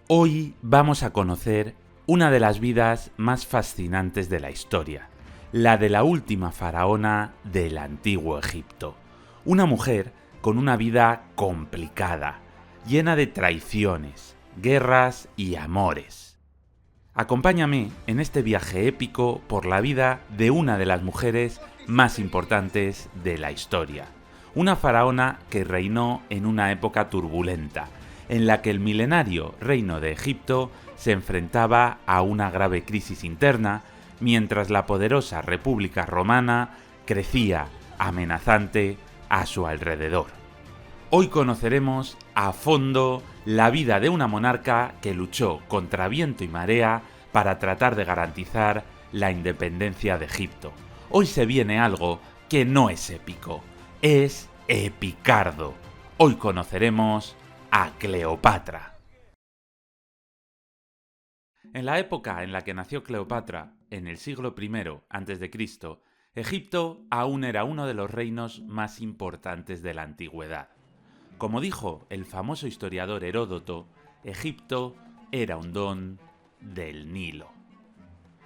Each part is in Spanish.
Hoy vamos a conocer una de las vidas más fascinantes de la historia, la de la última faraona del antiguo Egipto. Una mujer con una vida complicada, llena de traiciones, guerras y amores. Acompáñame en este viaje épico por la vida de una de las mujeres más importantes de la historia. Una faraona que reinó en una época turbulenta, en la que el milenario reino de Egipto se enfrentaba a una grave crisis interna, mientras la poderosa República Romana crecía amenazante a su alrededor. Hoy conoceremos a fondo la vida de una monarca que luchó contra viento y marea para tratar de garantizar la independencia de Egipto. Hoy se viene algo que no es épico, es epicardo. Hoy conoceremos a Cleopatra. En la época en la que nació Cleopatra, en el siglo I a.C., Egipto aún era uno de los reinos más importantes de la antigüedad. Como dijo el famoso historiador Heródoto, Egipto era un don del Nilo.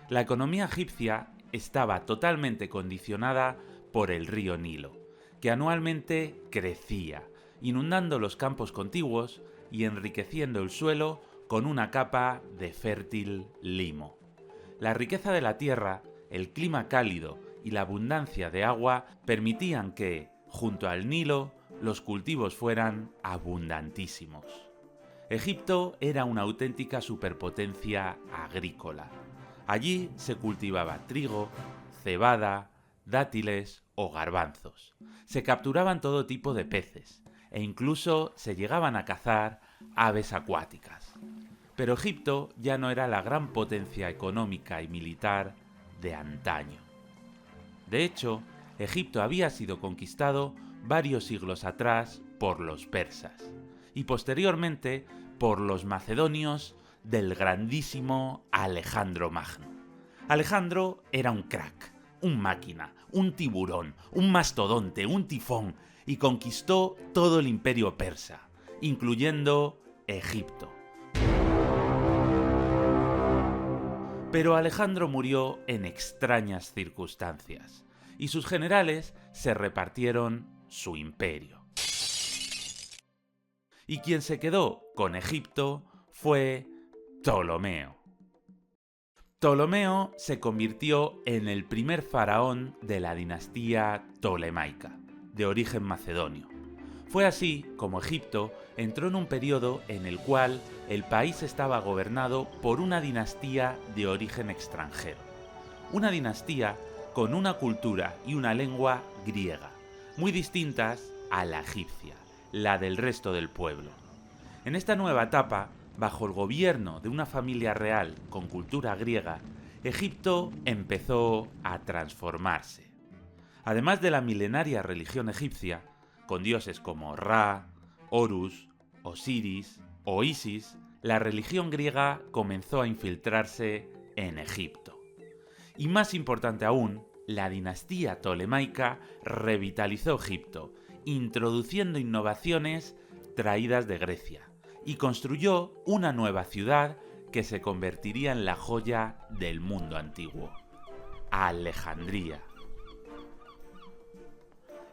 La economía egipcia estaba totalmente condicionada por el río Nilo, que anualmente crecía, inundando los campos contiguos y enriqueciendo el suelo con una capa de fértil limo. La riqueza de la tierra, el clima cálido y la abundancia de agua permitían que, junto al Nilo, los cultivos fueran abundantísimos. Egipto era una auténtica superpotencia agrícola. Allí se cultivaba trigo, cebada, dátiles o garbanzos. Se capturaban todo tipo de peces e incluso se llegaban a cazar aves acuáticas. Pero Egipto ya no era la gran potencia económica y militar de antaño. De hecho, Egipto había sido conquistado varios siglos atrás por los persas y posteriormente por los macedonios del grandísimo Alejandro Magno. Alejandro era un crack, un máquina, un tiburón, un mastodonte, un tifón y conquistó todo el imperio persa, incluyendo Egipto. Pero Alejandro murió en extrañas circunstancias y sus generales se repartieron su imperio. Y quien se quedó con Egipto fue Ptolomeo. Ptolomeo se convirtió en el primer faraón de la dinastía tolemaica, de origen macedonio. Fue así como Egipto entró en un periodo en el cual el país estaba gobernado por una dinastía de origen extranjero. Una dinastía con una cultura y una lengua griega, muy distintas a la egipcia, la del resto del pueblo. En esta nueva etapa, bajo el gobierno de una familia real con cultura griega, Egipto empezó a transformarse. Además de la milenaria religión egipcia, con dioses como Ra, Horus, Osiris o Isis, la religión griega comenzó a infiltrarse en Egipto. Y más importante aún, la dinastía tolemaica revitalizó Egipto, introduciendo innovaciones traídas de Grecia, y construyó una nueva ciudad que se convertiría en la joya del mundo antiguo: Alejandría.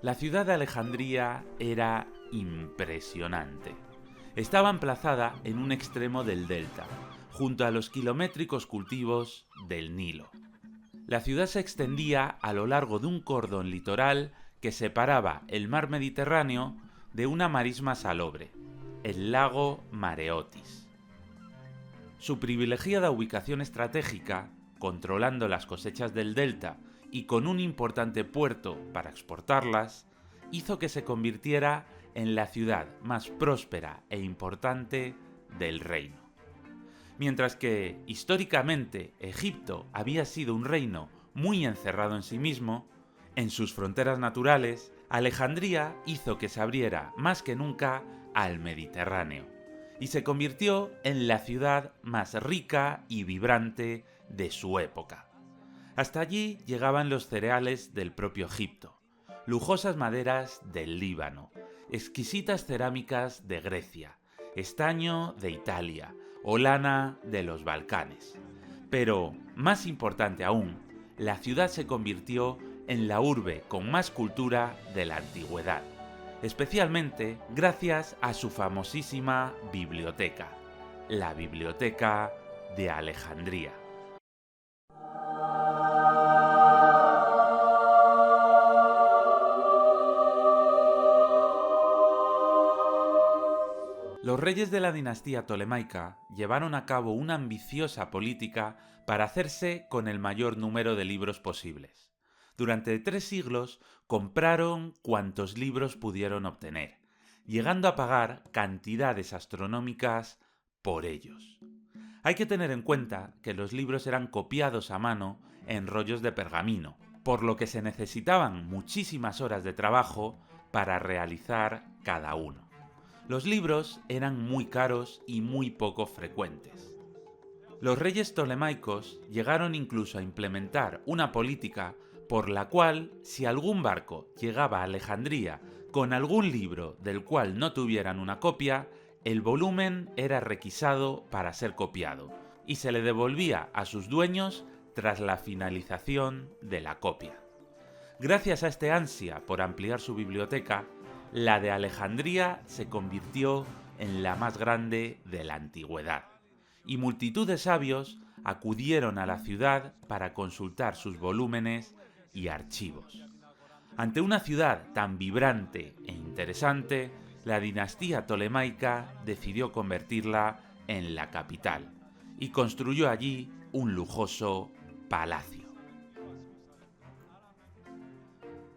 La ciudad de Alejandría era impresionante. Estaba emplazada en un extremo del delta, junto a los kilométricos cultivos del Nilo. La ciudad se extendía a lo largo de un cordón litoral que separaba el mar Mediterráneo de una marisma salobre, el lago Mareotis. Su privilegiada ubicación estratégica, controlando las cosechas del delta y con un importante puerto para exportarlas, hizo que se convirtiera en la ciudad más próspera e importante del reino. Mientras que, históricamente, Egipto había sido un reino muy encerrado en sí mismo, en sus fronteras naturales, Alejandría hizo que se abriera más que nunca al Mediterráneo y se convirtió en la ciudad más rica y vibrante de su época. Hasta allí llegaban los cereales del propio Egipto, lujosas maderas del Líbano, exquisitas cerámicas de Grecia, estaño de Italia o lana de los Balcanes. Pero, más importante aún, la ciudad se convirtió en la urbe con más cultura de la antigüedad, especialmente gracias a su famosísima biblioteca, la Biblioteca de Alejandría. Los reyes de la dinastía tolemaica llevaron a cabo una ambiciosa política para hacerse con el mayor número de libros posibles. Durante 3 siglos compraron cuantos libros pudieron obtener, llegando a pagar cantidades astronómicas por ellos. Hay que tener en cuenta que los libros eran copiados a mano en rollos de pergamino, por lo que se necesitaban muchísimas horas de trabajo para realizar cada uno. Los libros eran muy caros y muy poco frecuentes. Los reyes tolemaicos llegaron incluso a implementar una política por la cual, si algún barco llegaba a Alejandría con algún libro del cual no tuvieran una copia, el volumen era requisado para ser copiado y se le devolvía a sus dueños tras la finalización de la copia. Gracias a este ansia por ampliar su biblioteca, la de Alejandría se convirtió en la más grande de la antigüedad, y multitud de sabios acudieron a la ciudad para consultar sus volúmenes y archivos. Ante una ciudad tan vibrante e interesante, la dinastía tolemaica decidió convertirla en la capital y construyó allí un lujoso palacio.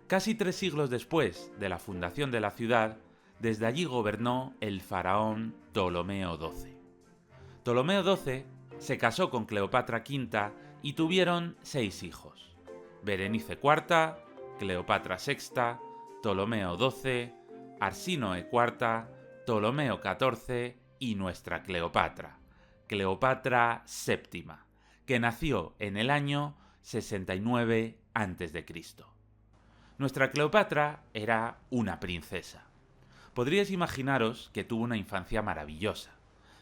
Casi 3 siglos después de la fundación de la ciudad, desde allí gobernó el faraón Ptolomeo XII. Ptolomeo XII se casó con Cleopatra V y tuvieron 6 hijos: Berenice IV, Cleopatra VI, Ptolomeo XII, Arsínoe IV, Ptolomeo XIV y nuestra Cleopatra, Cleopatra VII, que nació en el año 69 a.C. Nuestra Cleopatra era una princesa. Podríais imaginaros que tuvo una infancia maravillosa.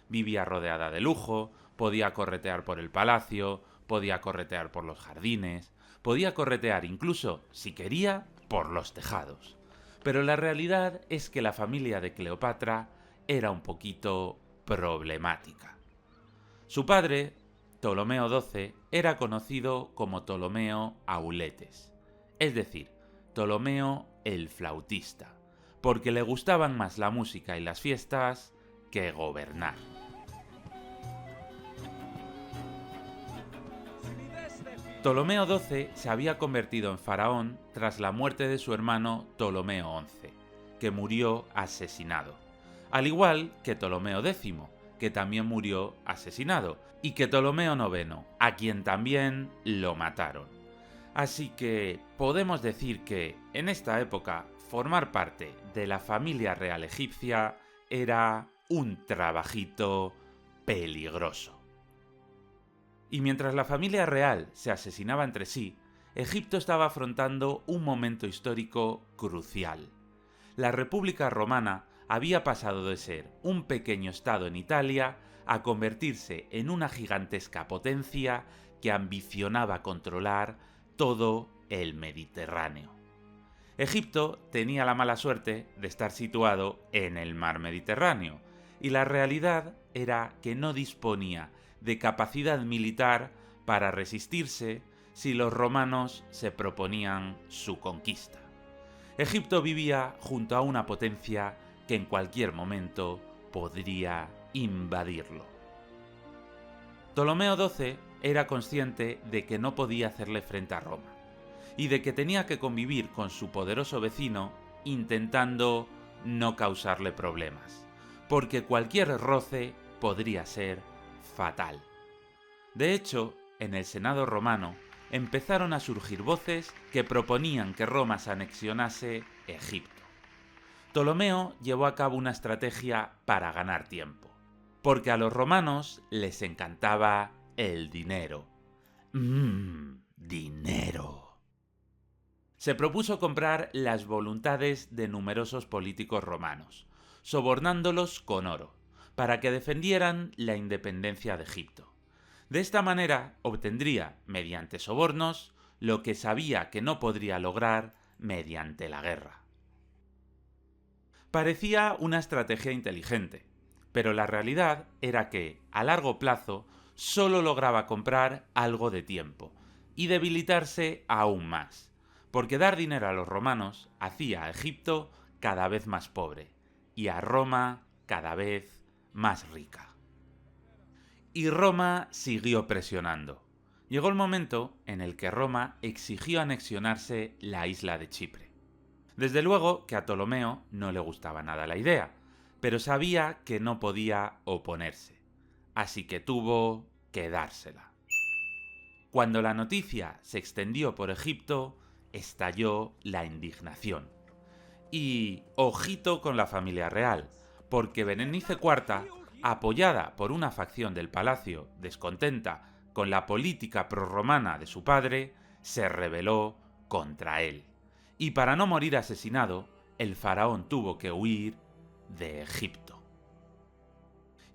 Vivía rodeada de lujo, podía corretear por el palacio, podía corretear por los jardines, podía corretear incluso, si quería, por los tejados. Pero la realidad es que la familia de Cleopatra era un poquito problemática. Su padre, Ptolomeo XII, era conocido como Ptolomeo Auletes, es decir, Ptolomeo el flautista, porque le gustaban más la música y las fiestas que gobernar. Ptolomeo XII se había convertido en faraón tras la muerte de su hermano Ptolomeo XI, que murió asesinado, al igual que Ptolomeo X, que también murió asesinado, y que Ptolomeo IX, a quien también lo mataron. Así que podemos decir que, en esta época, formar parte de la familia real egipcia era un trabajito peligroso. Y mientras la familia real se asesinaba entre sí, Egipto estaba afrontando un momento histórico crucial. La República Romana había pasado de ser un pequeño estado en Italia a convertirse en una gigantesca potencia que ambicionaba controlar todo el Mediterráneo. Egipto tenía la mala suerte de estar situado en el mar Mediterráneo, y la realidad era que no disponía de capacidad militar para resistirse si los romanos se proponían su conquista. Egipto vivía junto a una potencia que en cualquier momento podría invadirlo. Ptolomeo XII era consciente de que no podía hacerle frente a Roma, y de que tenía que convivir con su poderoso vecino intentando no causarle problemas, porque cualquier roce podría ser fatal. De hecho, en el Senado romano empezaron a surgir voces que proponían que Roma se anexionase Egipto. Ptolomeo llevó a cabo una estrategia para ganar tiempo, porque a los romanos les encantaba el dinero. Dinero. Se propuso comprar las voluntades de numerosos políticos romanos, sobornándolos con oro, para que defendieran la independencia de Egipto. De esta manera obtendría, mediante sobornos, lo que sabía que no podría lograr mediante la guerra. Parecía una estrategia inteligente, pero la realidad era que, a largo plazo, solo lograba comprar algo de tiempo y debilitarse aún más, porque dar dinero a los romanos hacía a Egipto cada vez más pobre y a Roma cada vez más rica. Y Roma siguió presionando. Llegó el momento en el que Roma exigió anexionarse la isla de Chipre. Desde luego que a Ptolomeo no le gustaba nada la idea, pero sabía que no podía oponerse, así que tuvo que dársela. Cuando la noticia se extendió por Egipto, estalló la indignación. Y ojito con la familia real, porque Berenice IV, apoyada por una facción del palacio descontenta con la política prorromana de su padre, se rebeló contra él. Y para no morir asesinado, el faraón tuvo que huir de Egipto.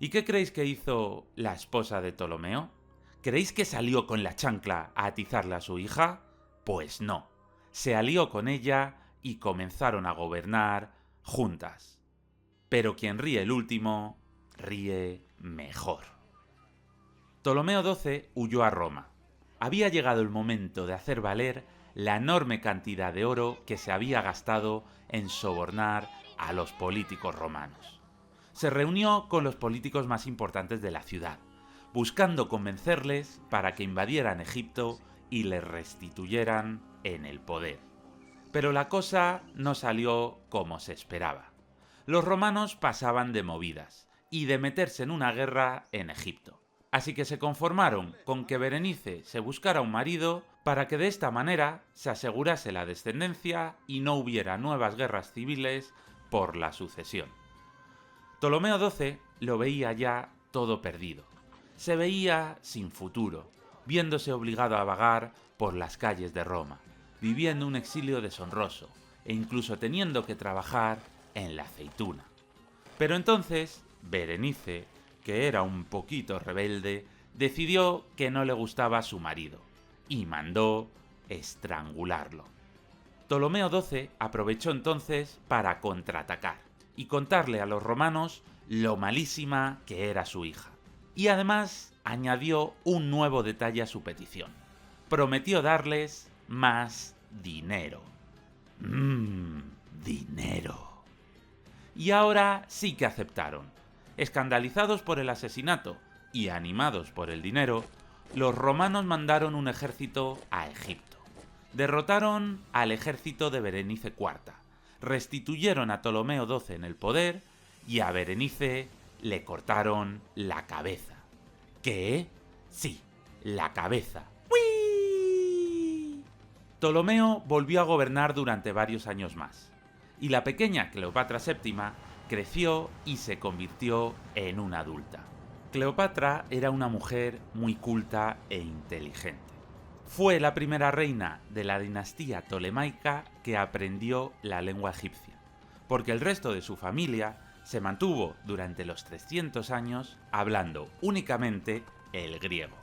¿Y qué creéis que hizo la esposa de Ptolomeo? ¿Creéis que salió con la chancla a atizarle a su hija? Pues no. Se alió con ella y comenzaron a gobernar juntas. Pero quien ríe el último, ríe mejor. Ptolomeo XII huyó a Roma. Había llegado el momento de hacer valer la enorme cantidad de oro que se había gastado en sobornar a los políticos romanos. Se reunió con los políticos más importantes de la ciudad, buscando convencerles para que invadieran Egipto y les restituyeran en el poder. Pero la cosa no salió como se esperaba. Los romanos pasaban de movidas y de meterse en una guerra en Egipto. Así que se conformaron con que Berenice se buscara un marido para que de esta manera se asegurase la descendencia y no hubiera nuevas guerras civiles por la sucesión. Ptolomeo XII lo veía ya todo perdido. Se veía sin futuro, viéndose obligado a vagar por las calles de Roma, viviendo un exilio deshonroso e incluso teniendo que trabajar en la aceituna. Pero entonces, Berenice, que era un poquito rebelde, decidió que no le gustaba a su marido y mandó estrangularlo. Ptolomeo XII aprovechó entonces para contraatacar y contarle a los romanos lo malísima que era su hija. Y además añadió un nuevo detalle a su petición. Prometió darles más dinero. Dinero. Y ahora sí que aceptaron. Escandalizados por el asesinato y animados por el dinero, los romanos mandaron un ejército a Egipto. Derrotaron al ejército de Berenice IV, restituyeron a Ptolomeo XII en el poder y a Berenice le cortaron la cabeza. ¿Qué? Sí, la cabeza. ¡Uii! Ptolomeo volvió a gobernar durante varios años más, y la pequeña Cleopatra VII creció y se convirtió en una adulta. Cleopatra era una mujer muy culta e inteligente. Fue la primera reina de la dinastía tolemaica que aprendió la lengua egipcia, porque el resto de su familia se mantuvo durante los 300 años hablando únicamente el griego.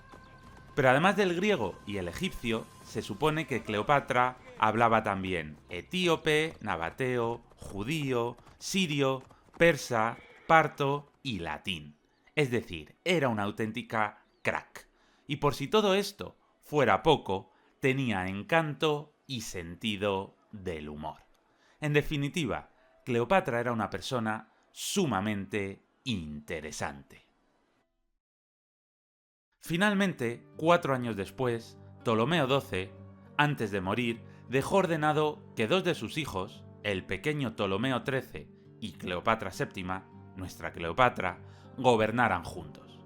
Pero además del griego y el egipcio, se supone que Cleopatra hablaba también etíope, nabateo, judío, sirio, persa, parto y latín. Es decir, era una auténtica crack. Y por si todo esto fuera poco, tenía encanto y sentido del humor. En definitiva, Cleopatra era una persona sumamente interesante. Finalmente, 4 años después, Ptolomeo XII, antes de morir, dejó ordenado que 2 de sus hijos, el pequeño Ptolomeo XIII y Cleopatra VII, nuestra Cleopatra, gobernaran juntos.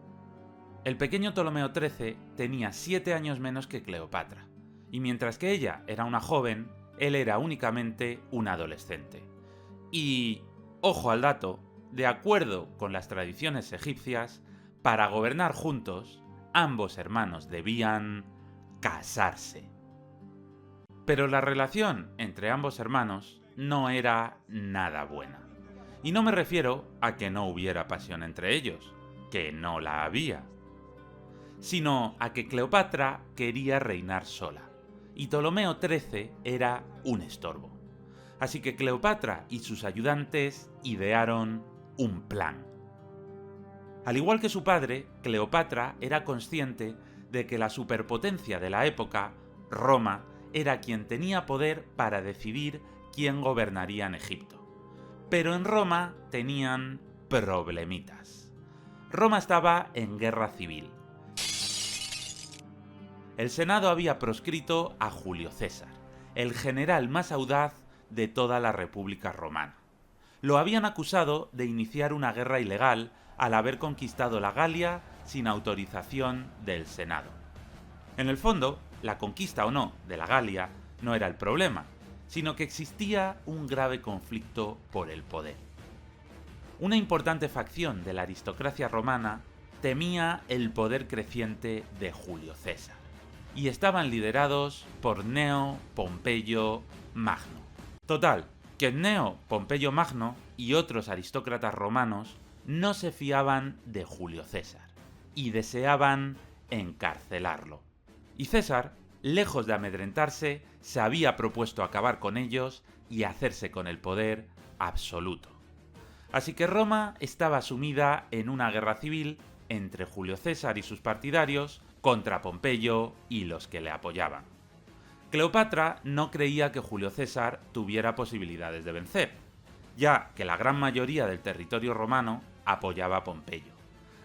El pequeño Ptolomeo XIII tenía 7 años menos que Cleopatra, y mientras que ella era una joven, él era únicamente un adolescente. Y, ojo al dato, de acuerdo con las tradiciones egipcias, para gobernar juntos, ambos hermanos debían casarse. Pero la relación entre ambos hermanos no era nada buena. Y no me refiero a que no hubiera pasión entre ellos, que no la había, sino a que Cleopatra quería reinar sola, y Ptolomeo XIII era un estorbo. Así que Cleopatra y sus ayudantes idearon un plan. Al igual que su padre, Cleopatra era consciente de que la superpotencia de la época, Roma, era quien tenía poder para decidir quién gobernaría en Egipto. Pero en Roma tenían problemitas. Roma estaba en guerra civil. El Senado había proscrito a Julio César, el general más audaz de toda la República Romana. Lo habían acusado de iniciar una guerra ilegal al haber conquistado la Galia sin autorización del Senado. En el fondo, la conquista o no de la Galia no era el problema, sino que existía un grave conflicto por el poder. Una importante facción de la aristocracia romana temía el poder creciente de Julio César, y estaban liderados por Gneo Pompeyo Magno. Total, que Gneo Pompeyo Magno y otros aristócratas romanos no se fiaban de Julio César, y deseaban encarcelarlo. Y César, lejos de amedrentarse, se había propuesto acabar con ellos y hacerse con el poder absoluto. Así que Roma estaba sumida en una guerra civil entre Julio César y sus partidarios contra Pompeyo y los que le apoyaban. Cleopatra no creía que Julio César tuviera posibilidades de vencer, ya que la gran mayoría del territorio romano apoyaba a Pompeyo.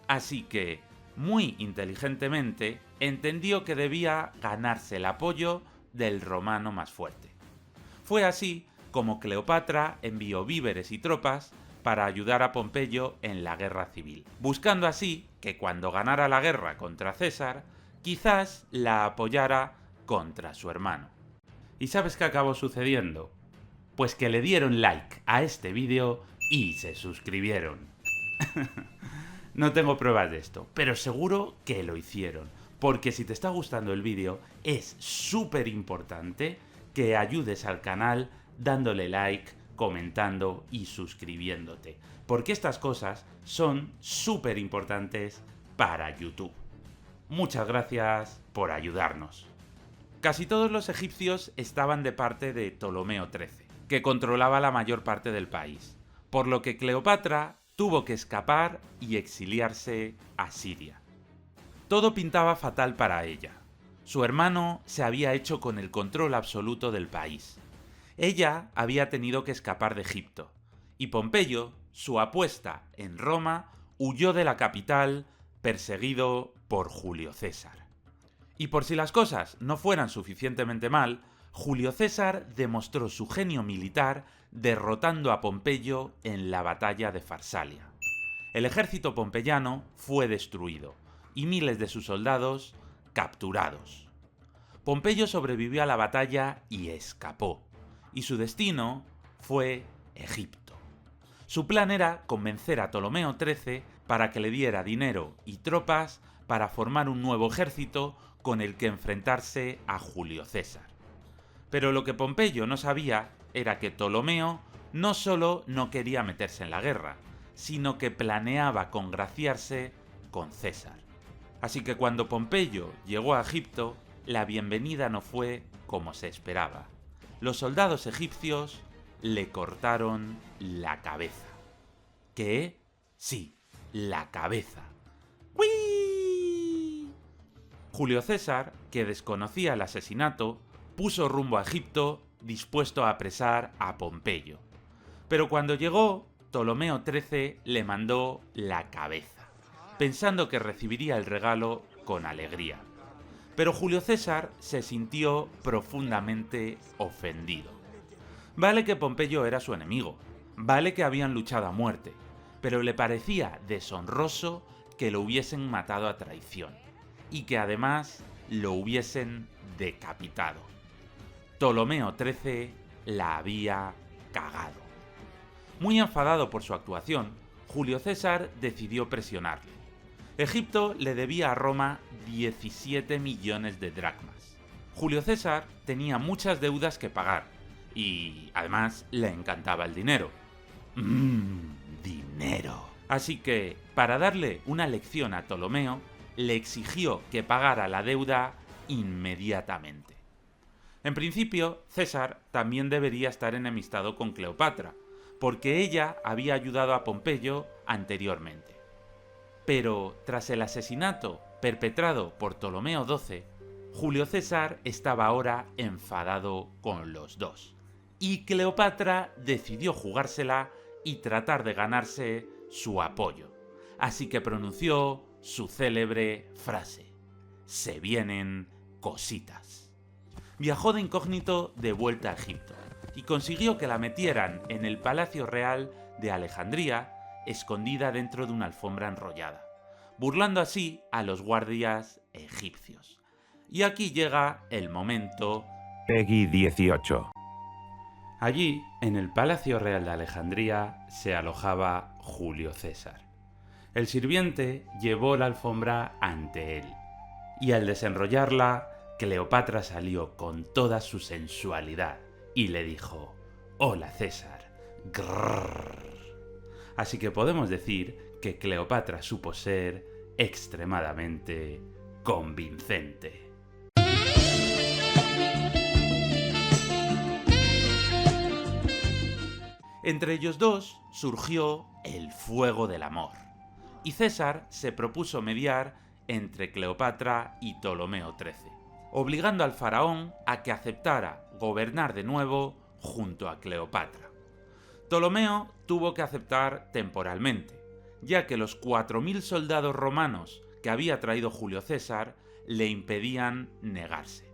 Así que, muy inteligentemente, entendió que debía ganarse el apoyo del romano más fuerte. Fue así como Cleopatra envió víveres y tropas para ayudar a Pompeyo en la guerra civil, buscando así que cuando ganara la guerra contra César, quizás la apoyara contra su hermano. ¿Y sabes qué acabó sucediendo? Pues que le dieron like a este vídeo y se suscribieron. No tengo pruebas de esto, pero seguro que lo hicieron, porque si te está gustando el vídeo es súper importante que ayudes al canal dándole like, comentando y suscribiéndote, porque estas cosas son súper importantes para YouTube. Muchas gracias por ayudarnos. Casi todos los egipcios estaban de parte de Ptolomeo XIII, que controlaba la mayor parte del país, por lo que Cleopatra tuvo que escapar y exiliarse a Siria. Todo pintaba fatal para ella. Su hermano se había hecho con el control absoluto del país. Ella había tenido que escapar de Egipto, y Pompeyo, su apuesta en Roma, huyó de la capital perseguido por Julio César. Y por si las cosas no fueran suficientemente mal, Julio César demostró su genio militar derrotando a Pompeyo en la batalla de Farsalia. El ejército pompeyano fue destruido y miles de sus soldados capturados. Pompeyo sobrevivió a la batalla y escapó, y su destino fue Egipto. Su plan era convencer a Ptolomeo XIII para que le diera dinero y tropas para formar un nuevo ejército con el que enfrentarse a Julio César. Pero lo que Pompeyo no sabía era que Ptolomeo no solo no quería meterse en la guerra, sino que planeaba congraciarse con César. Así que cuando Pompeyo llegó a Egipto, la bienvenida no fue como se esperaba. Los soldados egipcios le cortaron la cabeza. ¿Qué? Sí, la cabeza. ¡Uii! Julio César, que desconocía el asesinato, puso rumbo a Egipto dispuesto a apresar a Pompeyo. Pero cuando llegó, Ptolomeo XIII le mandó la cabeza, pensando que recibiría el regalo con alegría. Pero Julio César se sintió profundamente ofendido. Vale que Pompeyo era su enemigo, vale que habían luchado a muerte, pero le parecía deshonroso que lo hubiesen matado a traición, y que además lo hubiesen decapitado. Ptolomeo XIII la había cagado. Muy enfadado por su actuación, Julio César decidió presionarle. Egipto le debía a Roma 17 millones de dracmas. Julio César tenía muchas deudas que pagar y, además, le encantaba el dinero. dinero. Así que, para darle una lección a Ptolomeo, le exigió que pagara la deuda inmediatamente. En principio, César también debería estar enemistado con Cleopatra, porque ella había ayudado a Pompeyo anteriormente. Pero tras el asesinato perpetrado por Ptolomeo XII, Julio César estaba ahora enfadado con los dos. Y Cleopatra decidió jugársela y tratar de ganarse su apoyo. Así que pronunció su célebre frase: "Se vienen cositas". Viajó de incógnito de vuelta a Egipto y consiguió que la metieran en el Palacio Real de Alejandría, escondida dentro de una alfombra enrollada, burlando así a los guardias egipcios. Y aquí llega el momento Peggy 18. Allí, en el Palacio Real de Alejandría, se alojaba Julio César. El sirviente llevó la alfombra ante él, y al desenrollarla, Cleopatra salió con toda su sensualidad y le dijo: "Hola, César". Grrr. Así que podemos decir que Cleopatra supo ser extremadamente convincente. Entre ellos dos surgió el fuego del amor, y César se propuso mediar entre Cleopatra y Ptolomeo XIII, obligando al faraón a que aceptara gobernar de nuevo junto a Cleopatra. Ptolomeo tuvo que aceptar temporalmente, ya que los 4.000 soldados romanos que había traído Julio César le impedían negarse.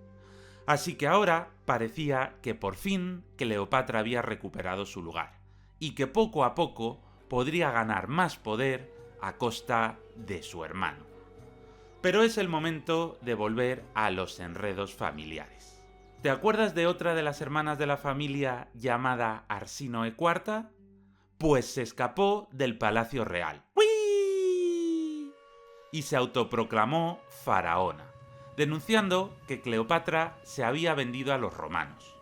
Así que ahora parecía que por fin Cleopatra había recuperado su lugar, y que poco a poco podría ganar más poder a costa de su hermano. Pero es el momento de volver a los enredos familiares. ¿Te acuerdas de otra de las hermanas de la familia llamada Arsínoe IV? Pues se escapó del Palacio Real. ¡Uii! Y se autoproclamó faraona, denunciando que Cleopatra se había vendido a los romanos.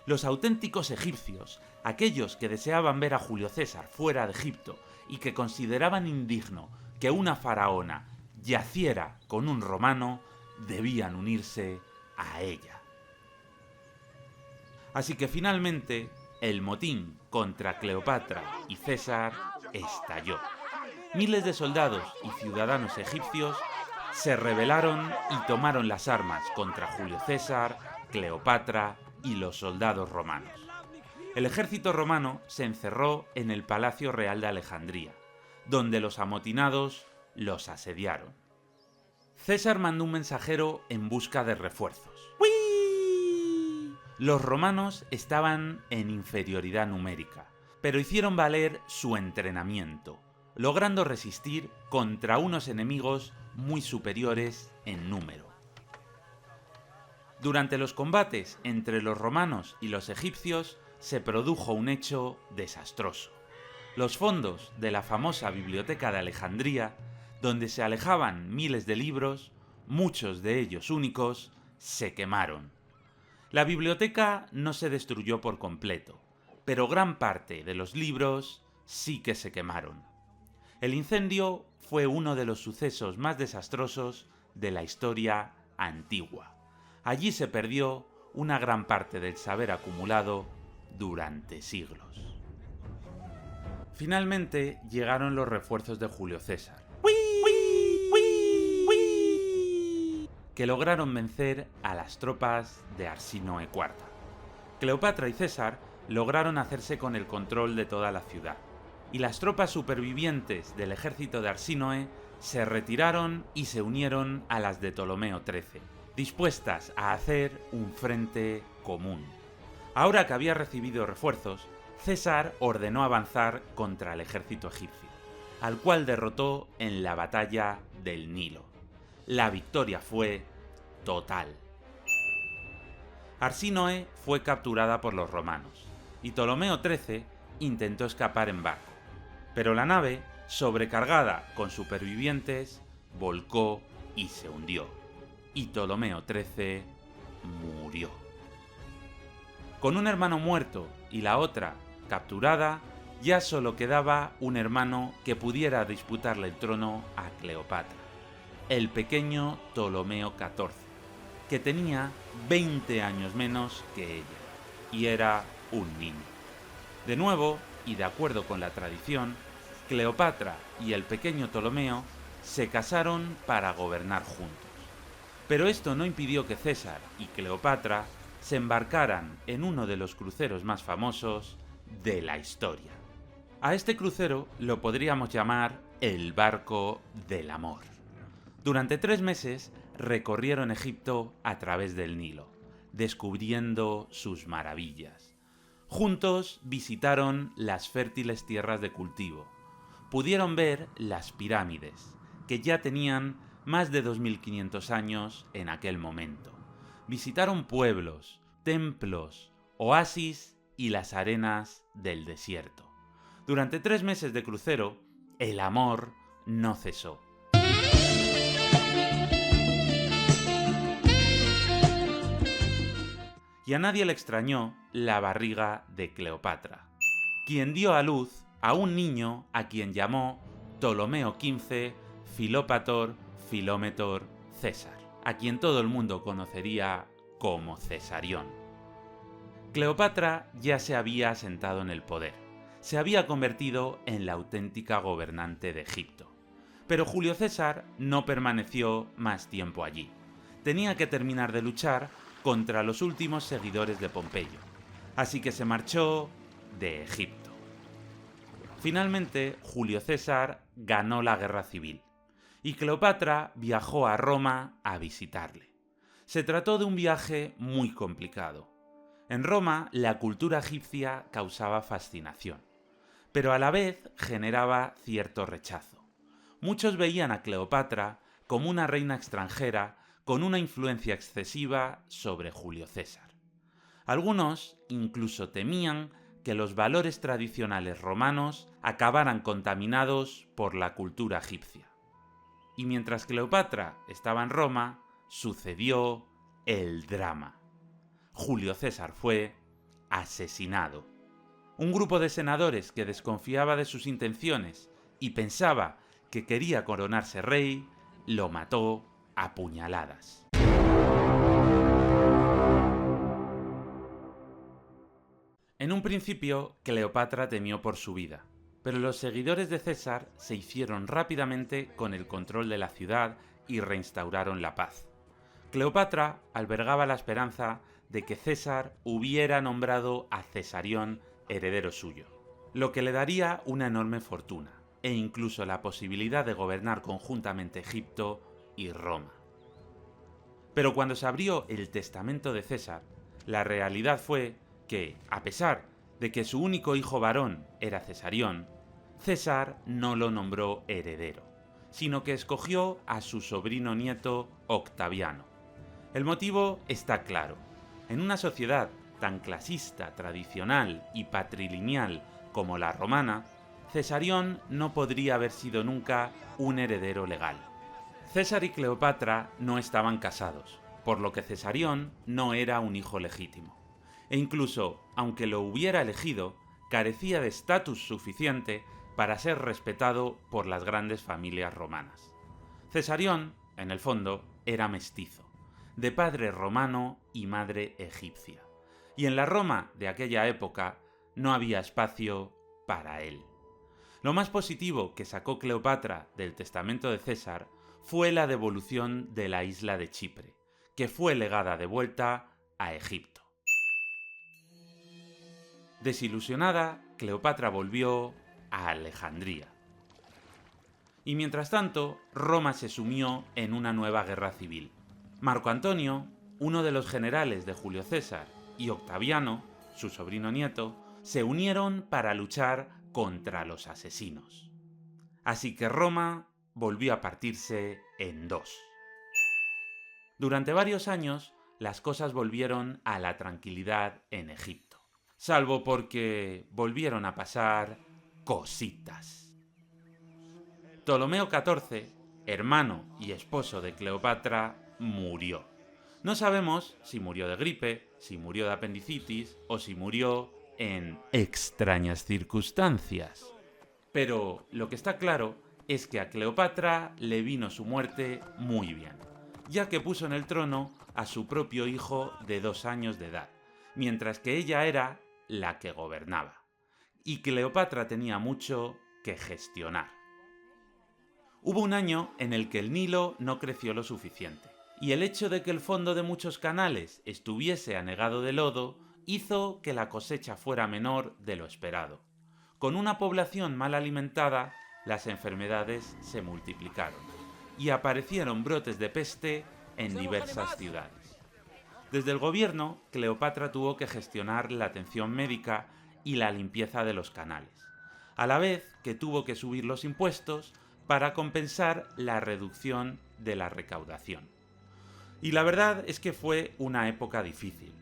Los auténticos egipcios, aquellos que deseaban ver a Julio César fuera de Egipto y que consideraban indigno que una faraona yaciera con un romano, debían unirse a ella. Así que finalmente el motín contra Cleopatra y César estalló. Miles de soldados y ciudadanos egipcios se rebelaron y tomaron las armas contra Julio César, Cleopatra y los soldados romanos. El ejército romano se encerró en el Palacio Real de Alejandría, donde los amotinados los asediaron. César mandó un mensajero en busca de refuerzos. ¡Uii! Los romanos estaban en inferioridad numérica, pero hicieron valer su entrenamiento, logrando resistir contra unos enemigos muy superiores en número. Durante los combates entre los romanos y los egipcios se produjo un hecho desastroso. Los fondos de la famosa Biblioteca de Alejandría, donde se alejaban miles de libros, muchos de ellos únicos, se quemaron. La biblioteca no se destruyó por completo, pero gran parte de los libros sí que se quemaron. El incendio fue uno de los sucesos más desastrosos de la historia antigua. Allí se perdió una gran parte del saber acumulado durante siglos. Finalmente llegaron los refuerzos de Julio César, que lograron vencer a las tropas de Arsínoe IV. Cleopatra y César lograron hacerse con el control de toda la ciudad, y las tropas supervivientes del ejército de Arsínoe se retiraron y se unieron a las de Ptolomeo XIII, dispuestas a hacer un frente común. Ahora que había recibido refuerzos, César ordenó avanzar contra el ejército egipcio, al cual derrotó en la batalla del Nilo. La victoria fue total. Arsínoe fue capturada por los romanos, y Ptolomeo XIII intentó escapar en barco, pero la nave, sobrecargada con supervivientes, volcó y se hundió, y Ptolomeo XIII murió. Con un hermano muerto y la otra capturada, ya solo quedaba un hermano que pudiera disputarle el trono a Cleopatra, el pequeño Ptolomeo XIV, que tenía 20 años menos que ella, y era un niño. De nuevo, y de acuerdo con la tradición, Cleopatra y el pequeño Ptolomeo se casaron para gobernar juntos. Pero esto no impidió que César y Cleopatra se embarcaran en uno de los cruceros más famosos de la historia. A este crucero lo podríamos llamar el barco del amor. Durante 3 meses recorrieron Egipto a través del Nilo, descubriendo sus maravillas. Juntos visitaron las fértiles tierras de cultivo. Pudieron ver las pirámides, que ya tenían más de 2500 años en aquel momento. Visitaron pueblos, templos, oasis y las arenas del desierto. Durante 3 meses de crucero, el amor no cesó. Y a nadie le extrañó la barriga de Cleopatra, quien dio a luz a un niño a quien llamó Ptolomeo XV Filópator Filómetor César, a quien todo el mundo conocería como Cesarión. Cleopatra ya se había asentado en el poder, se había convertido en la auténtica gobernante de Egipto. Pero Julio César no permaneció más tiempo allí. Tenía que terminar de luchar contra los últimos seguidores de Pompeyo, así que se marchó de Egipto. Finalmente, Julio César ganó la guerra civil, y Cleopatra viajó a Roma a visitarle. Se trató de un viaje muy complicado. En Roma, la cultura egipcia causaba fascinación, pero a la vez generaba cierto rechazo. Muchos veían a Cleopatra como una reina extranjera con una influencia excesiva sobre Julio César. Algunos incluso temían que los valores tradicionales romanos acabaran contaminados por la cultura egipcia. Y mientras Cleopatra estaba en Roma, sucedió el drama. Julio César fue asesinado. Un grupo de senadores que desconfiaba de sus intenciones y pensaba que quería coronarse rey, lo mató a puñaladas. En un principio, Cleopatra temió por su vida, pero los seguidores de César se hicieron rápidamente con el control de la ciudad y reinstauraron la paz. Cleopatra albergaba la esperanza de que César hubiera nombrado a Cesarión heredero suyo, lo que le daría una enorme fortuna, e incluso la posibilidad de gobernar conjuntamente Egipto y Roma. Pero cuando se abrió el testamento de César, la realidad fue que, a pesar de que su único hijo varón era Cesarión, César no lo nombró heredero, sino que escogió a su sobrino nieto Octaviano. El motivo está claro. En una sociedad tan clasista, tradicional y patrilineal como la romana, Cesarión no podría haber sido nunca un heredero legal. César y Cleopatra no estaban casados, por lo que Cesarión no era un hijo legítimo. E incluso, aunque lo hubiera elegido, carecía de estatus suficiente para ser respetado por las grandes familias romanas. Cesarión, en el fondo, era mestizo, de padre romano y madre egipcia, y en la Roma de aquella época no había espacio para él. Lo más positivo que sacó Cleopatra del testamento de César fue la devolución de la isla de Chipre, que fue legada de vuelta a Egipto. Desilusionada, Cleopatra volvió a Alejandría. Y mientras tanto, Roma se sumió en una nueva guerra civil. Marco Antonio, uno de los generales de Julio César, y Octaviano, su sobrino nieto, se unieron para luchar contra los asesinos. Así que Roma volvió a partirse en dos. Durante varios años, las cosas volvieron a la tranquilidad en Egipto, salvo porque volvieron a pasar cositas. Ptolomeo XIV, hermano y esposo de Cleopatra, murió. No sabemos si murió de gripe, si murió de apendicitis o si murió en extrañas circunstancias. Pero lo que está claro es que a Cleopatra le vino su muerte muy bien, ya que puso en el trono a su propio hijo de 2 años de edad, mientras que ella era la que gobernaba. Y Cleopatra tenía mucho que gestionar. Hubo un año en el que el Nilo no creció lo suficiente, y el hecho de que el fondo de muchos canales estuviese anegado de lodo hizo que la cosecha fuera menor de lo esperado. Con una población mal alimentada, las enfermedades se multiplicaron, y aparecieron brotes de peste en diversas ciudades. Desde el gobierno, Cleopatra tuvo que gestionar la atención médica y la limpieza de los canales, a la vez que tuvo que subir los impuestos para compensar la reducción de la recaudación. Y la verdad es que fue una época difícil,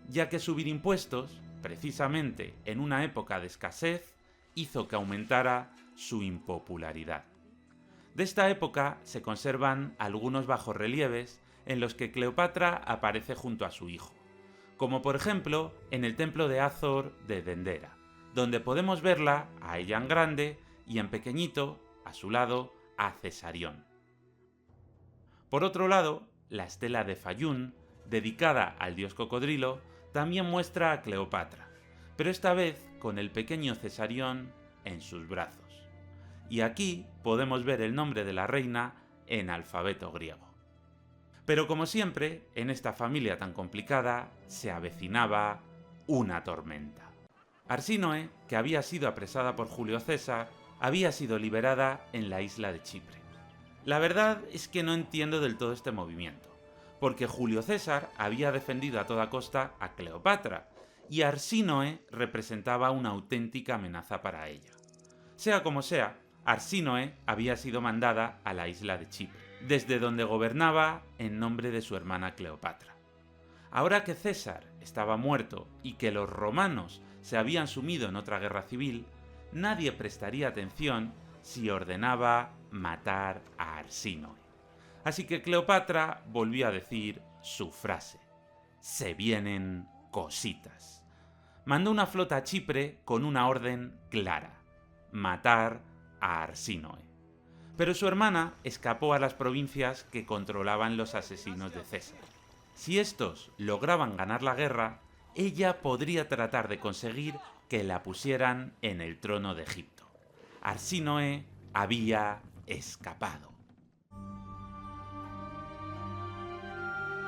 ya que subir impuestos, precisamente en una época de escasez, hizo que aumentara su impopularidad. De esta época se conservan algunos bajorrelieves en los que Cleopatra aparece junto a su hijo, como por ejemplo en el templo de Azor de Dendera, donde podemos verla a ella en grande y en pequeñito, a su lado, a Cesarión. Por otro lado, la estela de Fayún, dedicada al dios cocodrilo, también muestra a Cleopatra, pero esta vez con el pequeño Cesarión en sus brazos. Y aquí podemos ver el nombre de la reina en alfabeto griego. Pero como siempre, en esta familia tan complicada, se avecinaba una tormenta. Arsínoe, que había sido apresada por Julio César, había sido liberada en la isla de Chipre. La verdad es que no entiendo del todo este movimiento, porque Julio César había defendido a toda costa a Cleopatra, y Arsínoe representaba una auténtica amenaza para ella. Sea como sea, Arsínoe había sido mandada a la isla de Chipre, desde donde gobernaba en nombre de su hermana Cleopatra. Ahora que César estaba muerto y que los romanos se habían sumido en otra guerra civil, nadie prestaría atención si ordenaba matar a Arsínoe. Así que Cleopatra volvió a decir su frase: se vienen cositas. Mandó una flota a Chipre con una orden clara: matar a Arsínoe. Pero su hermana escapó a las provincias que controlaban los asesinos de César. Si estos lograban ganar la guerra, ella podría tratar de conseguir que la pusieran en el trono de Egipto. Arsínoe había escapado.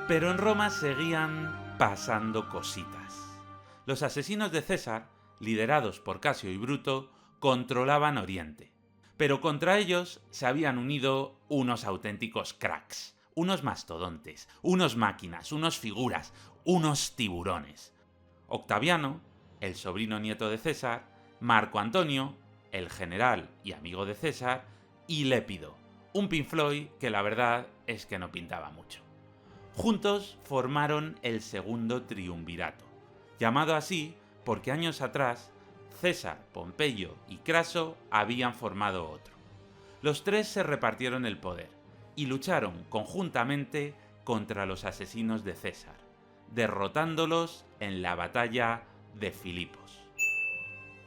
Pero en Roma seguían pasando cositas. Los asesinos de César, liderados por Casio y Bruto, controlaban Oriente. Pero contra ellos se habían unido unos auténticos cracks, unos mastodontes, unos máquinas, unos figuras, unos tiburones. Octaviano, el sobrino nieto de César, Marco Antonio, el general y amigo de César, y Lépido, un Pink Floyd que la verdad es que no pintaba mucho. Juntos formaron el segundo triunvirato, llamado así porque años atrás César, Pompeyo y Craso habían formado otro. Los tres se repartieron el poder y lucharon conjuntamente contra los asesinos de César, derrotándolos en la batalla de Filipos.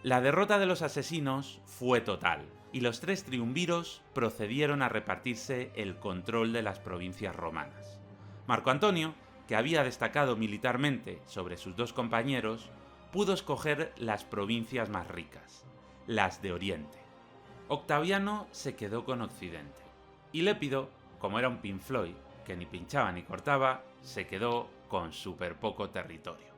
La derrota de los asesinos fue total, y los tres triunviros procedieron a repartirse el control de las provincias romanas. Marco Antonio, que había destacado militarmente sobre sus dos compañeros, pudo escoger las provincias más ricas, las de Oriente. Octaviano se quedó con Occidente, y Lépido, como era un Pink Floyd que ni pinchaba ni cortaba, se quedó con súper poco territorio.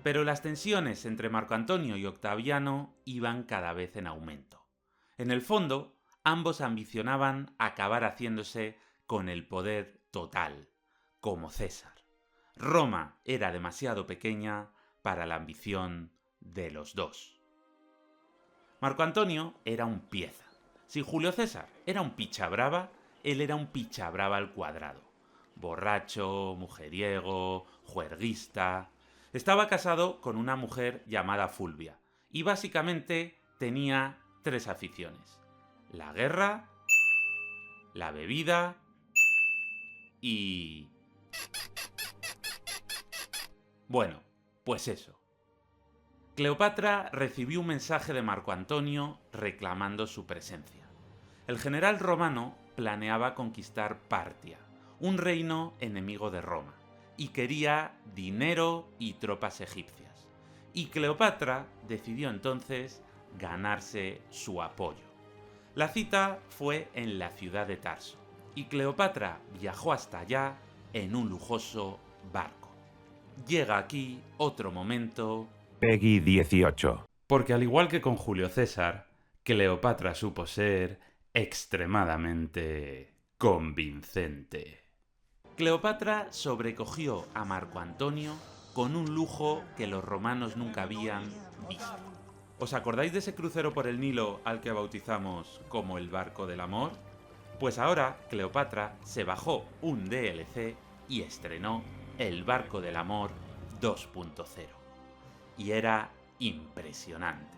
Pero las tensiones entre Marco Antonio y Octaviano iban cada vez en aumento. En el fondo, ambos ambicionaban acabar haciéndose con el poder total, como César. Roma era demasiado pequeña para la ambición de los dos. Marco Antonio era un pieza. Si Julio César era un picha brava, él era un picha brava al cuadrado. Borracho, mujeriego, juerguista. Estaba casado con una mujer llamada Fulvia y básicamente tenía 3 aficiones: la guerra, la bebida y... bueno, pues eso, Cleopatra recibió un mensaje de Marco Antonio reclamando su presencia. El general romano planeaba conquistar Partia, un reino enemigo de Roma, y quería dinero y tropas egipcias. Y Cleopatra decidió entonces ganarse su apoyo. La cita fue en la ciudad de Tarso, y Cleopatra viajó hasta allá en un lujoso barco. Llega aquí otro momento... Peggy 18. Porque al igual que con Julio César, Cleopatra supo ser extremadamente convincente. Cleopatra sobrecogió a Marco Antonio con un lujo que los romanos nunca habían visto. ¿Os acordáis de ese crucero por el Nilo al que bautizamos como el Barco del Amor? Pues ahora Cleopatra se bajó un DLC y estrenó el Barco del Amor 2.0. Y era impresionante.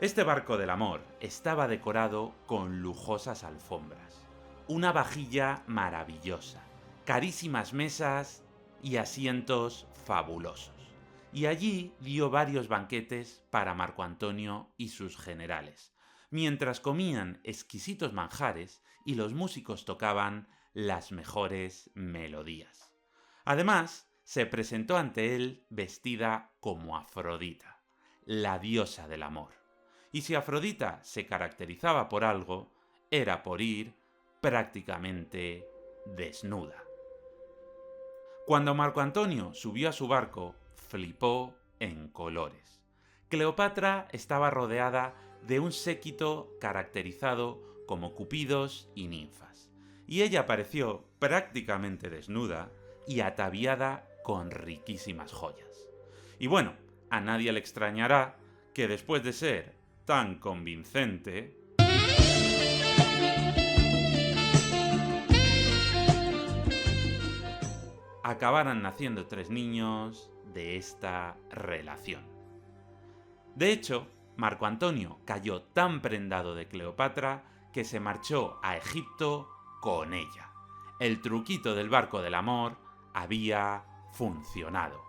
Este Barco del Amor estaba decorado con lujosas alfombras, una vajilla maravillosa, carísimas mesas y asientos fabulosos. Y allí dio varios banquetes para Marco Antonio y sus generales, mientras comían exquisitos manjares y los músicos tocaban las mejores melodías. Además, se presentó ante él vestida como Afrodita, la diosa del amor. Y si Afrodita se caracterizaba por algo, era por ir prácticamente desnuda. Cuando Marco Antonio subió a su barco, flipó en colores. Cleopatra estaba rodeada de un séquito caracterizado como cupidos y ninfas, y ella apareció prácticamente desnuda y ataviada con riquísimas joyas. Y bueno, a nadie le extrañará que después de ser tan convincente, acabaran naciendo 3 niños de esta relación. De hecho, Marco Antonio cayó tan prendado de Cleopatra que se marchó a Egipto con ella. El truquito del barco del amor había funcionado.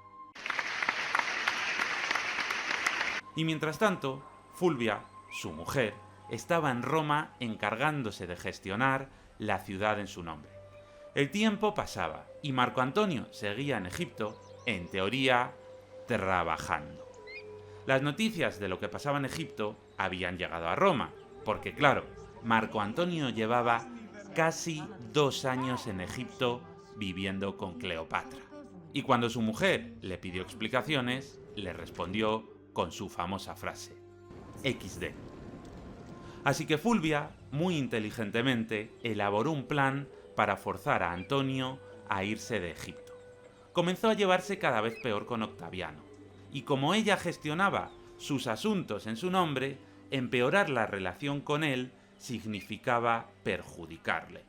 Y mientras tanto, Fulvia, su mujer, estaba en Roma encargándose de gestionar la ciudad en su nombre. El tiempo pasaba y Marco Antonio seguía en Egipto, en teoría, trabajando. Las noticias de lo que pasaba en Egipto habían llegado a Roma, porque claro, Marco Antonio llevaba casi 2 años en Egipto viviendo con Cleopatra. Y cuando su mujer le pidió explicaciones, le respondió con su famosa frase: XD. Así que Fulvia, muy inteligentemente, elaboró un plan para forzar a Antonio a irse de Egipto. Comenzó a llevarse cada vez peor con Octaviano, y como ella gestionaba sus asuntos en su nombre, empeorar la relación con él significaba perjudicarle.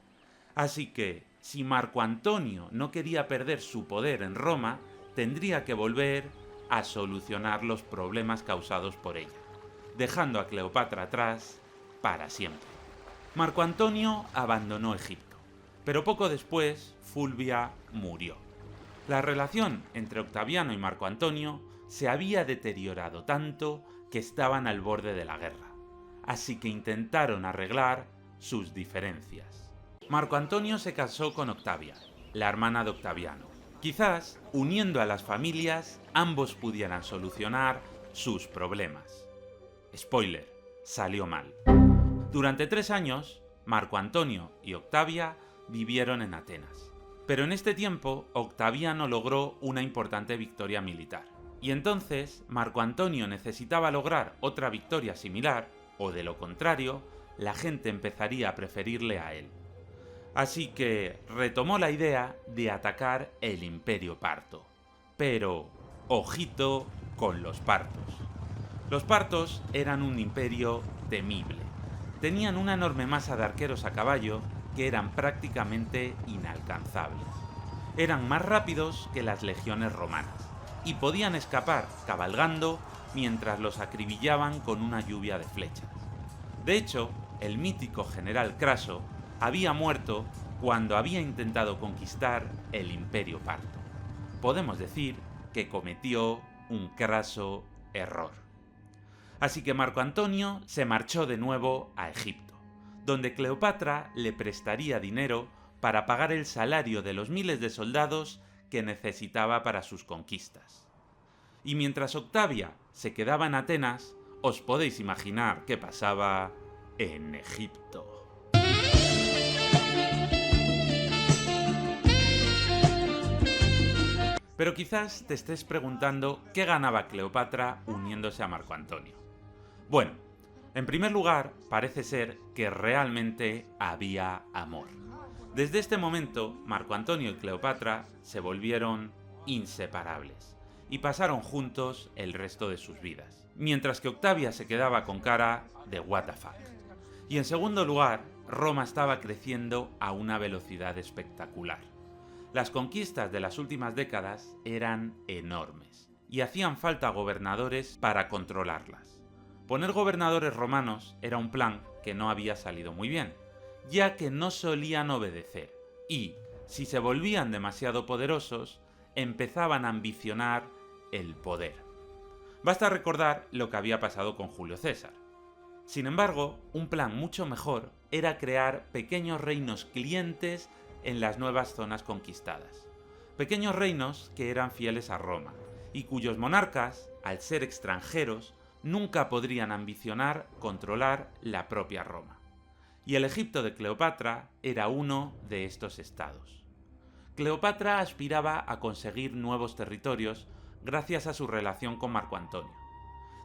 Así que, si Marco Antonio no quería perder su poder en Roma, tendría que volver a solucionar los problemas causados por ella, dejando a Cleopatra atrás para siempre. Marco Antonio abandonó Egipto, pero poco después Fulvia murió. La relación entre Octaviano y Marco Antonio se había deteriorado tanto que estaban al borde de la guerra, así que intentaron arreglar sus diferencias. Marco Antonio se casó con Octavia, la hermana de Octaviano. Quizás, uniendo a las familias, ambos pudieran solucionar sus problemas. Spoiler, salió mal. Durante 3 años, Marco Antonio y Octavia vivieron en Atenas. Pero en este tiempo, Octaviano logró una importante victoria militar. Y entonces, Marco Antonio necesitaba lograr otra victoria similar, o de lo contrario, la gente empezaría a preferirle a él. Así que retomó la idea de atacar el Imperio Parto. Pero, ojito con los partos. Los partos eran un imperio temible. Tenían una enorme masa de arqueros a caballo que eran prácticamente inalcanzables. Eran más rápidos que las legiones romanas y podían escapar cabalgando mientras los acribillaban con una lluvia de flechas. De hecho, el mítico general Craso había muerto cuando había intentado conquistar el Imperio Parto. Podemos decir que cometió un craso error. Así que Marco Antonio se marchó de nuevo a Egipto, donde Cleopatra le prestaría dinero para pagar el salario de los miles de soldados que necesitaba para sus conquistas. Y mientras Octavia se quedaba en Atenas, os podéis imaginar qué pasaba en Egipto. Pero quizás te estés preguntando qué ganaba Cleopatra uniéndose a Marco Antonio. Bueno, en primer lugar, parece ser que realmente había amor. Desde este momento, Marco Antonio y Cleopatra se volvieron inseparables y pasaron juntos el resto de sus vidas, mientras que Octavia se quedaba con cara de what the fuck. Y en segundo lugar, Roma estaba creciendo a una velocidad espectacular. Las conquistas de las últimas décadas eran enormes y hacían falta gobernadores para controlarlas. Poner gobernadores romanos era un plan que no había salido muy bien, ya que no solían obedecer y, si se volvían demasiado poderosos, empezaban a ambicionar el poder. Basta recordar lo que había pasado con Julio César. Sin embargo, un plan mucho mejor era crear pequeños reinos clientes en las nuevas zonas conquistadas. Pequeños reinos que eran fieles a Roma y cuyos monarcas, al ser extranjeros, nunca podrían ambicionar controlar la propia Roma. Y el Egipto de Cleopatra era uno de estos estados. Cleopatra aspiraba a conseguir nuevos territorios gracias a su relación con Marco Antonio.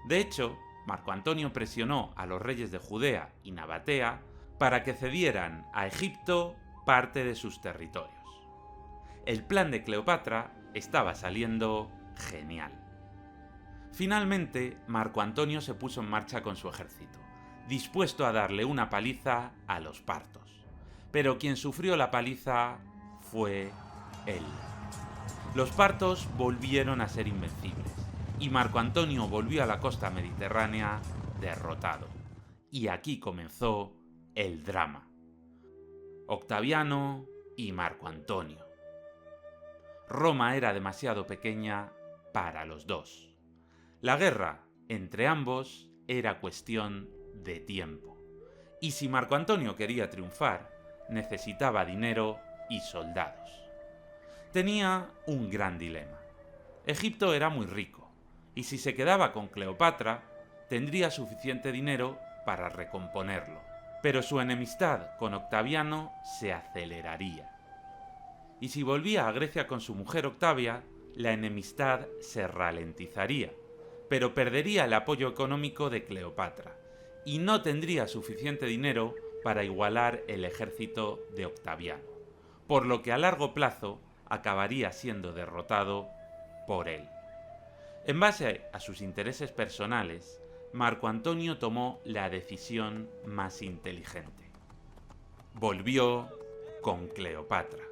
De hecho, Marco Antonio presionó a los reyes de Judea y Nabatea para que cedieran a Egipto parte de sus territorios. El plan de Cleopatra estaba saliendo genial. Finalmente, Marco Antonio se puso en marcha con su ejército, dispuesto a darle una paliza a los partos. Pero quien sufrió la paliza fue él. Los partos volvieron a ser invencibles, y Marco Antonio volvió a la costa mediterránea derrotado. Y aquí comenzó el drama. Octaviano y Marco Antonio. Roma era demasiado pequeña para los dos. La guerra entre ambos era cuestión de tiempo. Y si Marco Antonio quería triunfar, necesitaba dinero y soldados. Tenía un gran dilema. Egipto era muy rico, y si se quedaba con Cleopatra, tendría suficiente dinero para recomponerlo. Pero su enemistad con Octaviano se aceleraría. Y si volvía a Grecia con su mujer Octavia, la enemistad se ralentizaría, pero perdería el apoyo económico de Cleopatra, y no tendría suficiente dinero para igualar el ejército de Octaviano, por lo que a largo plazo acabaría siendo derrotado por él. En base a sus intereses personales, Marco Antonio tomó la decisión más inteligente. Volvió con Cleopatra.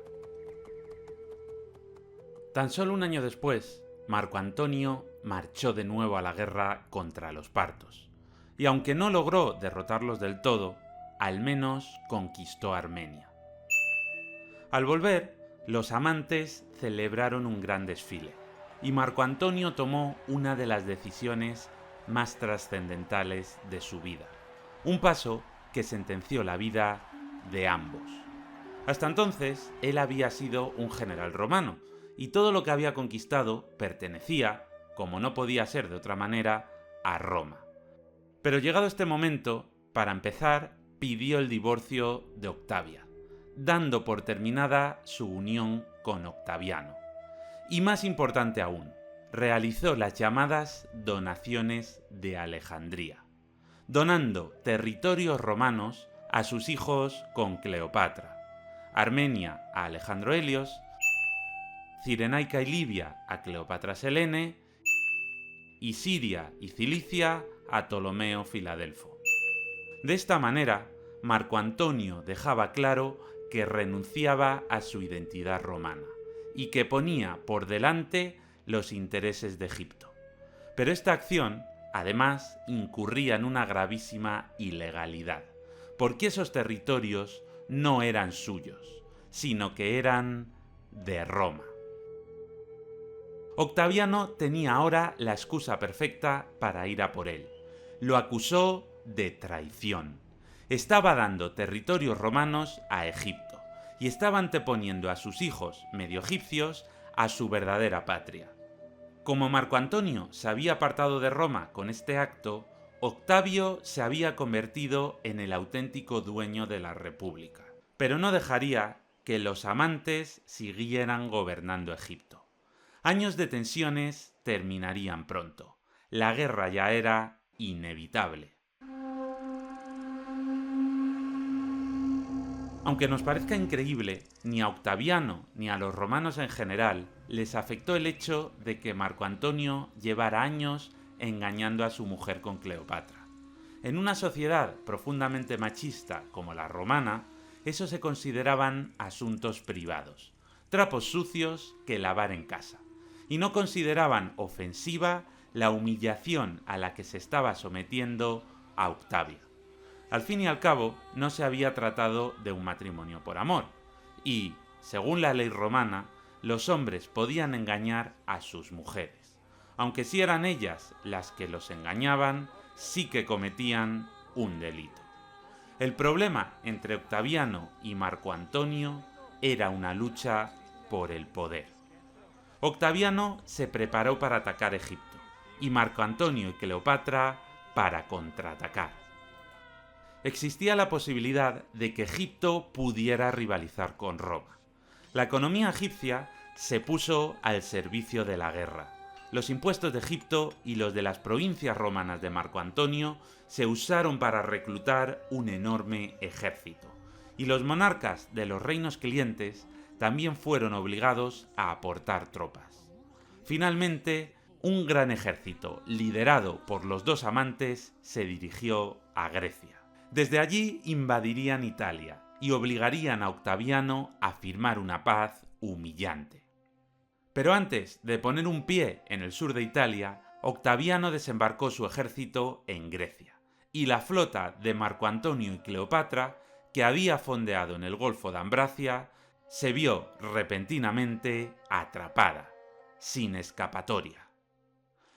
Tan solo un año después, Marco Antonio marchó de nuevo a la guerra contra los partos, y aunque no logró derrotarlos del todo, al menos conquistó Armenia. Al volver, los amantes celebraron un gran desfile, y Marco Antonio tomó una de las decisiones más trascendentales de su vida, un paso que sentenció la vida de ambos. Hasta entonces, él había sido un general romano, y todo lo que había conquistado pertenecía, como no podía ser de otra manera, a Roma. Pero llegado este momento, para empezar, pidió el divorcio de Octavia, dando por terminada su unión con Octaviano. Y más importante aún, realizó las llamadas donaciones de Alejandría, donando territorios romanos a sus hijos con Cleopatra, Armenia a Alejandro Helios, Cirenaica y Libia a Cleopatra Selene y Siria y Cilicia a Ptolomeo Filadelfo. De esta manera, Marco Antonio dejaba claro que renunciaba a su identidad romana y que ponía por delante los intereses de Egipto. Pero esta acción, además, incurría en una gravísima ilegalidad, porque esos territorios no eran suyos, sino que eran de Roma. Octaviano tenía ahora la excusa perfecta para ir a por él. Lo acusó de traición. Estaba dando territorios romanos a Egipto y estaba anteponiendo a sus hijos medio egipcios a su verdadera patria. Como Marco Antonio se había apartado de Roma con este acto, Octavio se había convertido en el auténtico dueño de la República. Pero no dejaría que los amantes siguieran gobernando Egipto. Años de tensiones terminarían pronto. La guerra ya era inevitable. Aunque nos parezca increíble, ni a Octaviano ni a los romanos en general les afectó el hecho de que Marco Antonio llevara años engañando a su mujer con Cleopatra. En una sociedad profundamente machista como la romana, eso se consideraban asuntos privados, trapos sucios que lavar en casa, y no consideraban ofensiva la humillación a la que se estaba sometiendo a Octavio. Al fin y al cabo, no se había tratado de un matrimonio por amor, y, según la ley romana, los hombres podían engañar a sus mujeres. Aunque si eran ellas las que los engañaban, sí que cometían un delito. El problema entre Octaviano y Marco Antonio era una lucha por el poder. Octaviano se preparó para atacar Egipto, y Marco Antonio y Cleopatra para contraatacar. Existía la posibilidad de que Egipto pudiera rivalizar con Roma. La economía egipcia se puso al servicio de la guerra. Los impuestos de Egipto y los de las provincias romanas de Marco Antonio se usaron para reclutar un enorme ejército, y los monarcas de los reinos clientes también fueron obligados a aportar tropas. Finalmente, un gran ejército, liderado por los dos amantes, se dirigió a Grecia. Desde allí invadirían Italia y obligarían a Octaviano a firmar una paz humillante. Pero antes de poner un pie en el sur de Italia, Octaviano desembarcó su ejército en Grecia, y la flota de Marco Antonio y Cleopatra, que había fondeado en el Golfo de Ambracia, se vio repentinamente atrapada, sin escapatoria.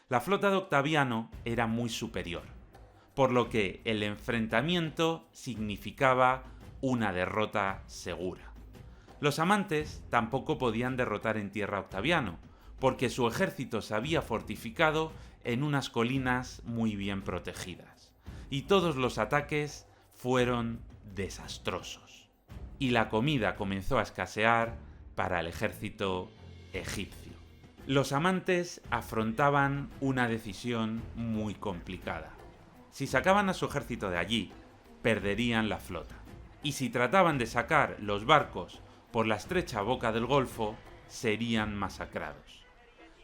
La flota de Octaviano era muy superior, por lo que el enfrentamiento significaba una derrota segura. Los amantes tampoco podían derrotar en tierra a Octaviano, porque su ejército se había fortificado en unas colinas muy bien protegidas, y todos los ataques fueron desastrosos. Y la comida comenzó a escasear para el ejército egipcio. Los amantes afrontaban una decisión muy complicada. Si sacaban a su ejército de allí, perderían la flota. Y si trataban de sacar los barcos por la estrecha boca del Golfo, serían masacrados.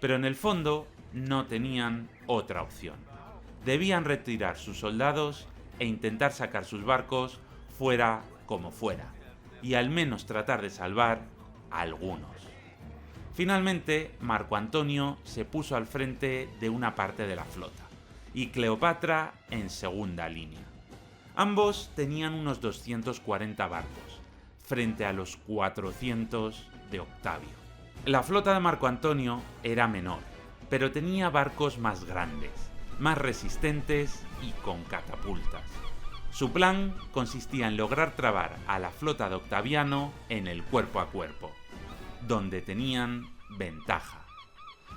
Pero en el fondo no tenían otra opción. Debían retirar sus soldados e intentar sacar sus barcos fuera como fuera, y al menos tratar de salvar a algunos. Finalmente, Marco Antonio se puso al frente de una parte de la flota, y Cleopatra en segunda línea. Ambos tenían unos 240 barcos, frente a los 400 de Octavio. La flota de Marco Antonio era menor, pero tenía barcos más grandes, más resistentes y con catapultas. Su plan consistía en lograr trabar a la flota de Octaviano en el cuerpo a cuerpo, donde tenían ventaja.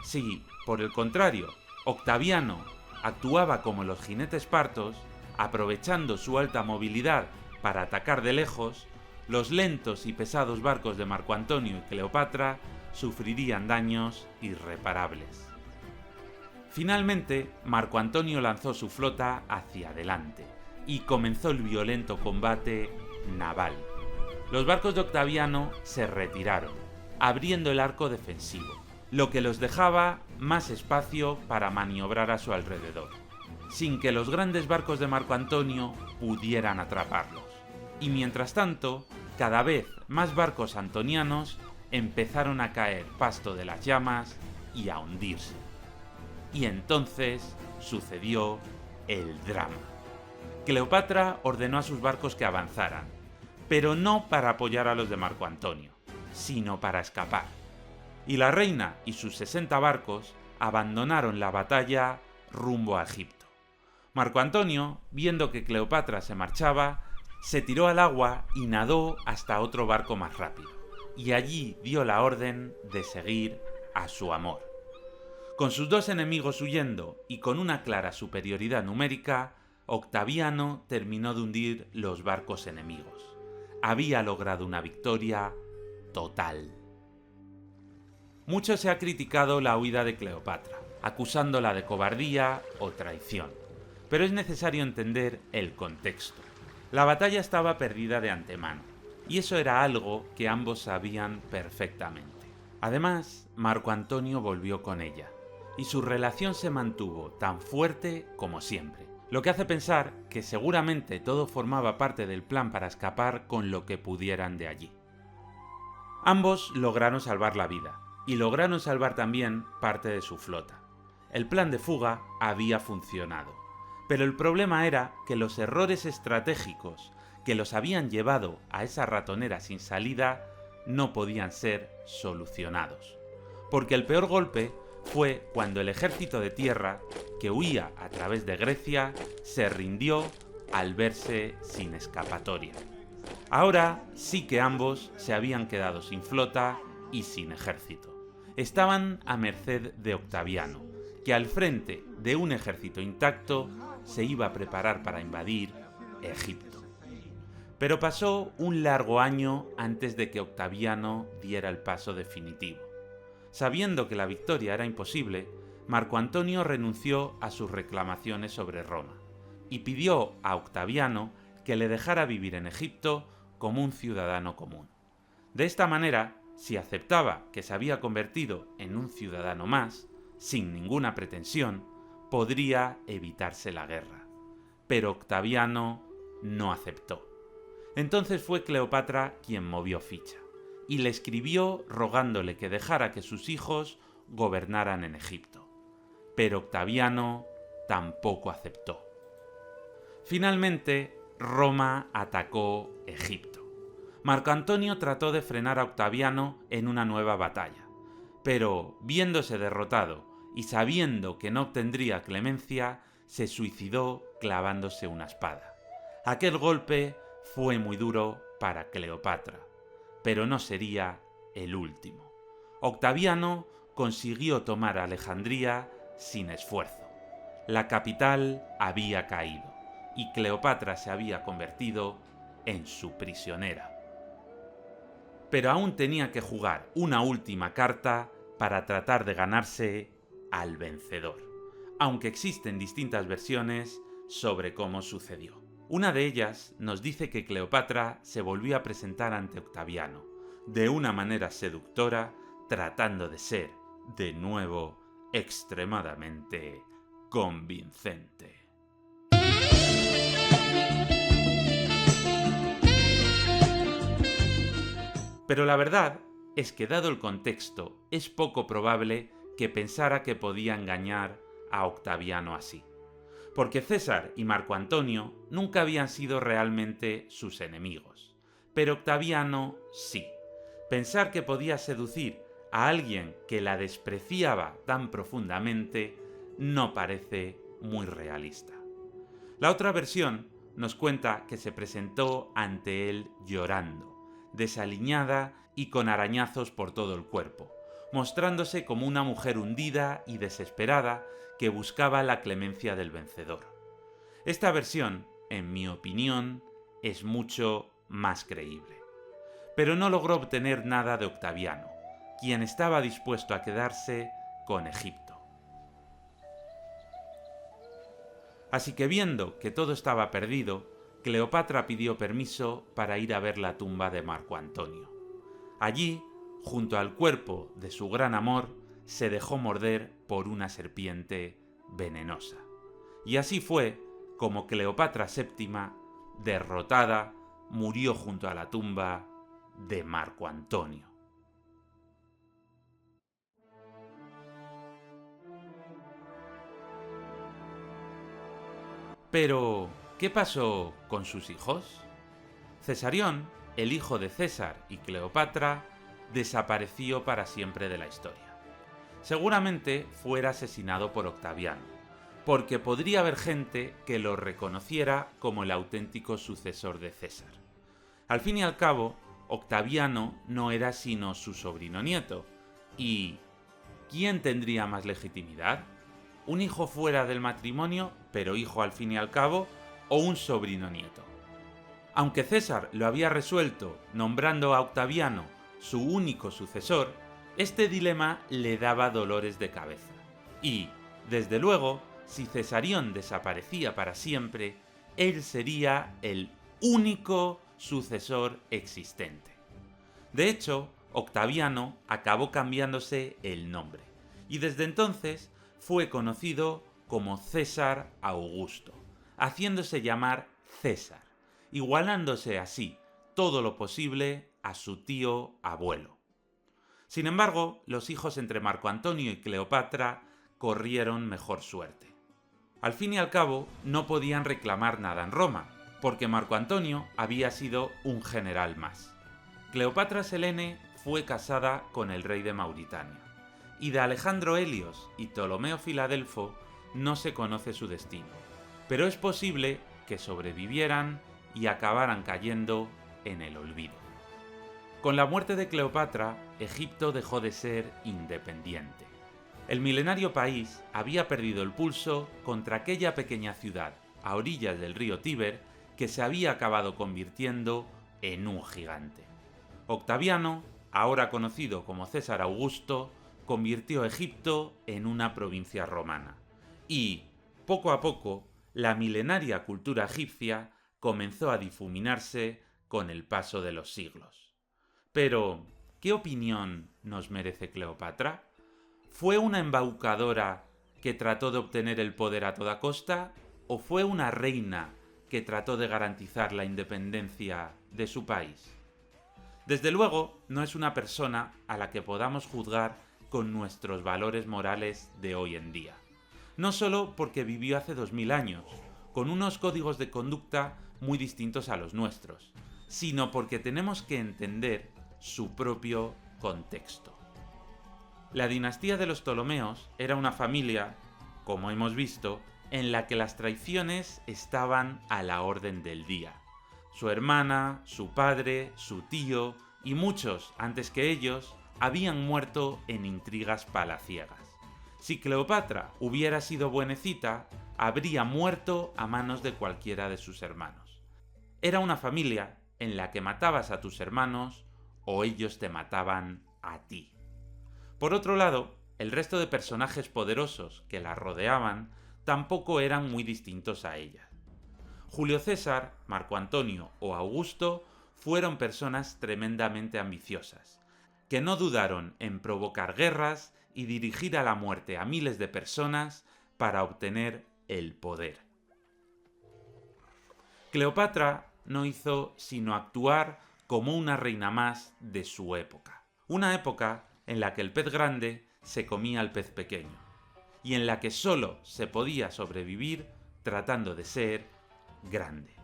Si, por el contrario, Octaviano actuaba como los jinetes partos, aprovechando su alta movilidad para atacar de lejos, los lentos y pesados barcos de Marco Antonio y Cleopatra sufrirían daños irreparables. Finalmente, Marco Antonio lanzó su flota hacia adelante y comenzó el violento combate naval. Los barcos de Octaviano se retiraron, abriendo el arco defensivo, lo que los dejaba más espacio para maniobrar a su alrededor, sin que los grandes barcos de Marco Antonio pudieran atraparlos. Y mientras tanto, cada vez más barcos antonianos empezaron a caer pasto de las llamas y a hundirse. Y entonces sucedió el drama. Cleopatra ordenó a sus barcos que avanzaran, pero no para apoyar a los de Marco Antonio, sino para escapar. y la reina y sus 60 barcos abandonaron la batalla rumbo a Egipto. Marco Antonio, viendo que Cleopatra se marchaba, se tiró al agua y nadó hasta otro barco más rápido, y allí dio la orden de seguir a su amor. Con sus dos enemigos huyendo y con una clara superioridad numérica, Octaviano terminó de hundir los barcos enemigos. Había logrado una victoria total. Mucho se ha criticado la huida de Cleopatra, acusándola de cobardía o traición, pero es necesario entender el contexto. La batalla estaba perdida de antemano, y eso era algo que ambos sabían perfectamente. Además, Marco Antonio volvió con ella, y su relación se mantuvo tan fuerte como siempre, lo que hace pensar que seguramente todo formaba parte del plan para escapar con lo que pudieran de allí. Ambos lograron salvar la vida, y lograron salvar también parte de su flota. El plan de fuga había funcionado, pero el problema era que los errores estratégicos que los habían llevado a esa ratonera sin salida no podían ser solucionados, porque el peor golpe fue cuando el ejército de tierra, que huía a través de Grecia, se rindió al verse sin escapatoria. Ahora sí que ambos se habían quedado sin flota y sin ejército. Estaban a merced de Octaviano, que al frente de un ejército intacto se iba a preparar para invadir Egipto. Pero pasó un largo año antes de que Octaviano diera el paso definitivo. Sabiendo que la victoria era imposible, Marco Antonio renunció a sus reclamaciones sobre Roma y pidió a Octaviano que le dejara vivir en Egipto como un ciudadano común. De esta manera, si aceptaba que se había convertido en un ciudadano más, sin ninguna pretensión, podría evitarse la guerra. Pero Octaviano no aceptó. Entonces fue Cleopatra quien movió ficha, y le escribió rogándole que dejara que sus hijos gobernaran en Egipto. Pero Octaviano tampoco aceptó. Finalmente, Roma atacó Egipto. Marco Antonio trató de frenar a Octaviano en una nueva batalla, pero viéndose derrotado y sabiendo que no obtendría clemencia, se suicidó clavándose una espada. Aquel golpe fue muy duro para Cleopatra, pero no sería el último. Octaviano consiguió tomar Alejandría sin esfuerzo. La capital había caído y Cleopatra se había convertido en su prisionera. Pero aún tenía que jugar una última carta para tratar de ganarse al vencedor, aunque existen distintas versiones sobre cómo sucedió. Una de ellas nos dice que Cleopatra se volvió a presentar ante Octaviano, de una manera seductora, tratando de ser, de nuevo, extremadamente convincente. Pero la verdad es que, dado el contexto, es poco probable que pensara que podía engañar a Octaviano así. Porque César y Marco Antonio nunca habían sido realmente sus enemigos. Pero Octaviano sí. Pensar que podía seducir a alguien que la despreciaba tan profundamente no parece muy realista. La otra versión nos cuenta que se presentó ante él llorando, desaliñada y con arañazos por todo el cuerpo, mostrándose como una mujer hundida y desesperada que buscaba la clemencia del vencedor. Esta versión, en mi opinión, es mucho más creíble. Pero no logró obtener nada de Octaviano, quien estaba dispuesto a quedarse con Egipto. Así que, viendo que todo estaba perdido, Cleopatra pidió permiso para ir a ver la tumba de Marco Antonio. Allí, junto al cuerpo de su gran amor, se dejó morder por una serpiente venenosa. Y así fue como Cleopatra VII, derrotada, murió junto a la tumba de Marco Antonio. Pero, ¿qué pasó con sus hijos? Cesarión, el hijo de César y Cleopatra, desapareció para siempre de la historia. Seguramente fuera asesinado por Octaviano, porque podría haber gente que lo reconociera como el auténtico sucesor de César. Al fin y al cabo, Octaviano no era sino su sobrino nieto, y ¿quién tendría más legitimidad? ¿Un hijo fuera del matrimonio, pero hijo al fin y al cabo, o un sobrino nieto? Aunque César lo había resuelto nombrando a Octaviano su único sucesor, este dilema le daba dolores de cabeza. Y, desde luego, si Cesarión desaparecía para siempre, él sería el único sucesor existente. De hecho, Octaviano acabó cambiándose el nombre, y desde entonces fue conocido como César Augusto, haciéndose llamar César, igualándose así todo lo posible a su tío abuelo. Sin embargo, los hijos entre Marco Antonio y Cleopatra corrieron mejor suerte. Al fin y al cabo, no podían reclamar nada en Roma, porque Marco Antonio había sido un general más. Cleopatra Selene fue casada con el rey de Mauritania, y de Alejandro Helios y Ptolomeo Filadelfo no se conoce su destino, pero es posible que sobrevivieran y acabaran cayendo en el olvido. Con la muerte de Cleopatra, Egipto dejó de ser independiente. El milenario país había perdido el pulso contra aquella pequeña ciudad, a orillas del río Tíber, que se había acabado convirtiendo en un gigante. Octaviano, ahora conocido como César Augusto, convirtió Egipto en una provincia romana. Y, poco a poco, la milenaria cultura egipcia comenzó a difuminarse con el paso de los siglos. Pero, ¿qué opinión nos merece Cleopatra? ¿Fue una embaucadora que trató de obtener el poder a toda costa? ¿O fue una reina que trató de garantizar la independencia de su país? Desde luego, no es una persona a la que podamos juzgar con nuestros valores morales de hoy en día. No solo porque vivió hace 2000 años, con unos códigos de conducta muy distintos a los nuestros, sino porque tenemos que entender su propio contexto. La dinastía de los Ptolomeos era una familia, como hemos visto, en la que las traiciones estaban a la orden del día. Su hermana, su padre, su tío y muchos antes que ellos habían muerto en intrigas palaciegas. Si Cleopatra hubiera sido buenecita, habría muerto a manos de cualquiera de sus hermanos. Era una familia en la que matabas a tus hermanos o ellos te mataban a ti. Por otro lado, el resto de personajes poderosos que la rodeaban tampoco eran muy distintos a ella. Julio César, Marco Antonio o Augusto fueron personas tremendamente ambiciosas, que no dudaron en provocar guerras y dirigir a la muerte a miles de personas para obtener el poder. Cleopatra no hizo sino actuar como una reina más de su época. Una época en la que el pez grande se comía al pez pequeño, y en la que solo se podía sobrevivir tratando de ser grande.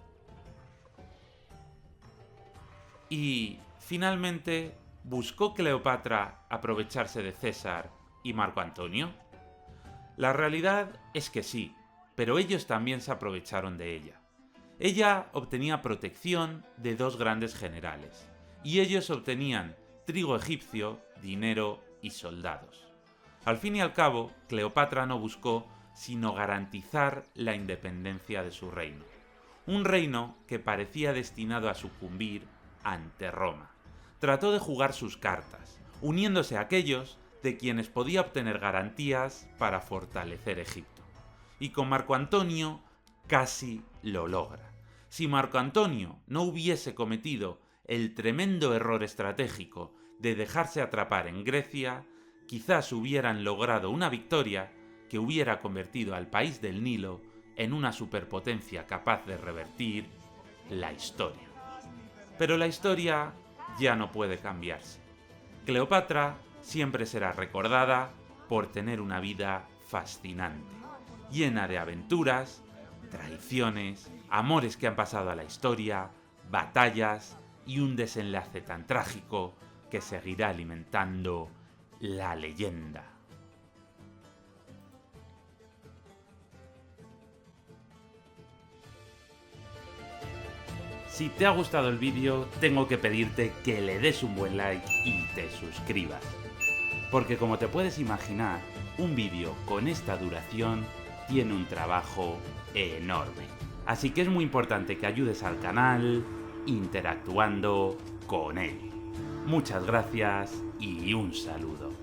Y, finalmente, ¿buscó Cleopatra aprovecharse de César y Marco Antonio? La realidad es que sí, pero ellos también se aprovecharon de ella. Ella obtenía protección de dos grandes generales, y ellos obtenían trigo egipcio, dinero y soldados. Al fin y al cabo, Cleopatra no buscó sino garantizar la independencia de su reino. Un reino que parecía destinado a sucumbir ante Roma. Trató de jugar sus cartas, uniéndose a aquellos de quienes podía obtener garantías para fortalecer Egipto. Y con Marco Antonio casi lo logra. Si Marco Antonio no hubiese cometido el tremendo error estratégico de dejarse atrapar en Grecia, quizás hubieran logrado una victoria que hubiera convertido al país del Nilo en una superpotencia capaz de revertir la historia. Pero la historia ya no puede cambiarse. Cleopatra siempre será recordada por tener una vida fascinante, llena de aventuras, traiciones, amores que han pasado a la historia, batallas y un desenlace tan trágico que seguirá alimentando la leyenda. Si te ha gustado el vídeo, tengo que pedirte que le des un buen like y te suscribas. Porque como te puedes imaginar, un vídeo con esta duración tiene un trabajo enorme. Así que es muy importante que ayudes al canal interactuando con él. Muchas gracias y un saludo.